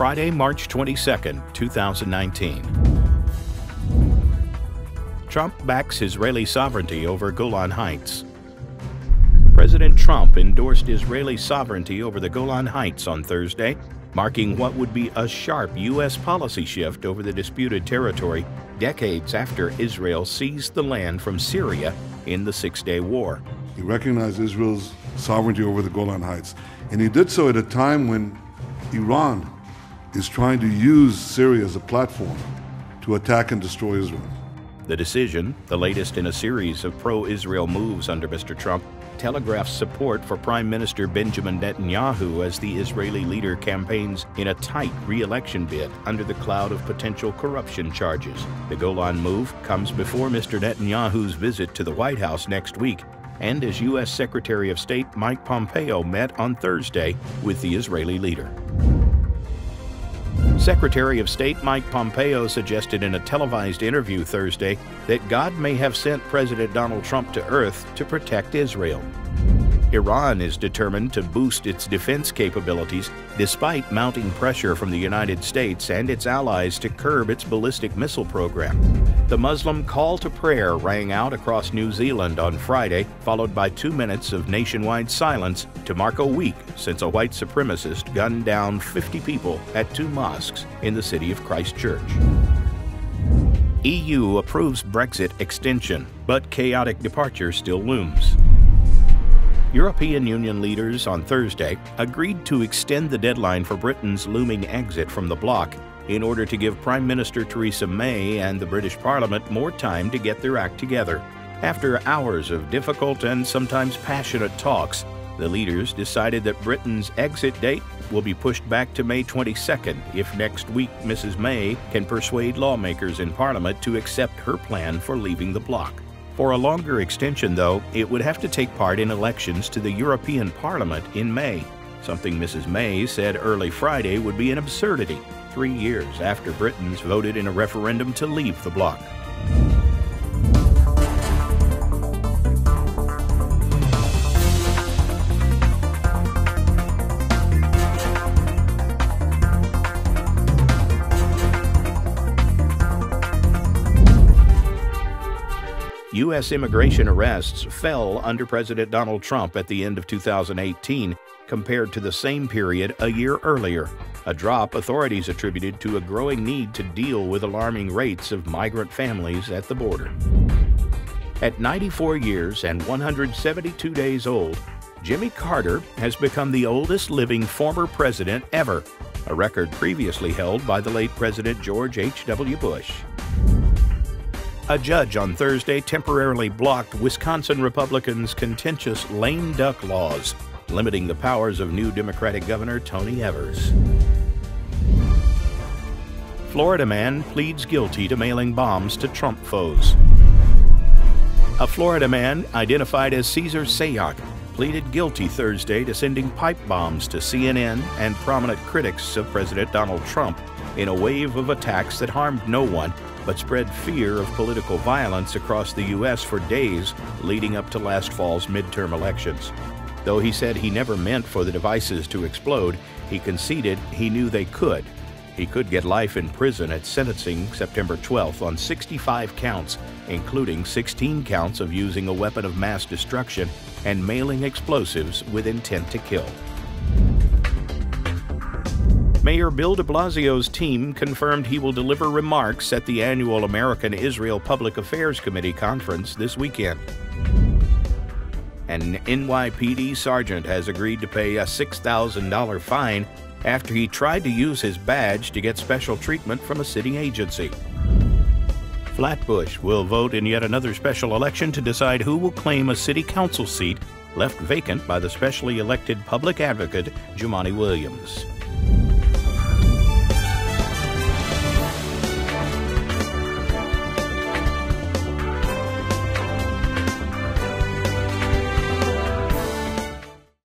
Friday, March 22, 2019. Trump backs Israeli sovereignty over Golan Heights. President Trump endorsed Israeli sovereignty over the Golan Heights on Thursday, marking what would be a sharp U.S. policy shift over the disputed territory decades after Israel seized the land from Syria in the Six-Day War. He recognized Israel's sovereignty over the Golan Heights, and he did so at a time when Iran is trying to use Syria as a platform to attack and destroy Israel. The decision, the latest in a series of pro-Israel moves under Mr. Trump, telegraphs support for Prime Minister Benjamin Netanyahu as the Israeli leader campaigns in a tight re-election bid under the cloud of potential corruption charges. The Golan move comes before Mr. Netanyahu's visit to the White House next week, and as U.S. Secretary of State Mike Pompeo met on Thursday with the Israeli leader. Secretary of State Mike Pompeo suggested in a televised interview Thursday that God may have sent President Donald Trump to Earth to protect Israel. Iran is determined to boost its defense capabilities despite mounting pressure from the United States and its allies to curb its ballistic missile program. The Muslim call to prayer rang out across New Zealand on Friday, followed by 2 minutes of nationwide silence to mark a week since a white supremacist gunned down 50 people at 2 mosques in the city of Christchurch. EU approves Brexit extension, but chaotic departure still looms. European Union leaders on Thursday agreed to extend the deadline for Britain's looming exit from the bloc in order to give Prime Minister Theresa May and the British Parliament more time to get their act together. After hours of difficult and sometimes passionate talks, the leaders decided that Britain's exit date will be pushed back to May 22nd if next week Mrs. May can persuade lawmakers in Parliament to accept her plan for leaving the bloc. For a longer extension, though, it would have to take part in elections to the European Parliament in May, something Mrs. May said early Friday would be an absurdity 3 years after Britons voted in a referendum to leave the bloc. U.S. immigration arrests fell under President Donald Trump at the end of 2018 compared to the same period a year earlier, a drop authorities attributed to a growing need to deal with alarming rates of migrant families at the border. At 94 years and 172 days old, Jimmy Carter has become the oldest living former president ever, a record previously held by the late President George H.W. Bush. A judge on Thursday temporarily blocked Wisconsin Republicans' contentious lame duck laws, limiting the powers of new Democratic Governor Tony Evers. Florida man pleads guilty to mailing bombs to Trump foes. A Florida man identified as Cesar Seong pleaded guilty Thursday to sending pipe bombs to CNN and prominent critics of President Donald Trump in a wave of attacks that harmed no one but spread fear of political violence across the U.S. for days leading up to last fall's midterm elections. Though he said he never meant for the devices to explode, he conceded he knew they could. He could get life in prison at sentencing September 12th on 65 counts, including 16 counts of using a weapon of mass destruction and mailing explosives with intent to kill. Mayor Bill de Blasio's team confirmed he will deliver remarks at the annual American-Israel Public Affairs Committee conference this weekend. An NYPD sergeant has agreed to pay a $6,000 fine after he tried to use his badge to get special treatment from a city agency. Flatbush will vote in yet another special election to decide who will claim a city council seat left vacant by the specially elected public advocate Jumaane Williams.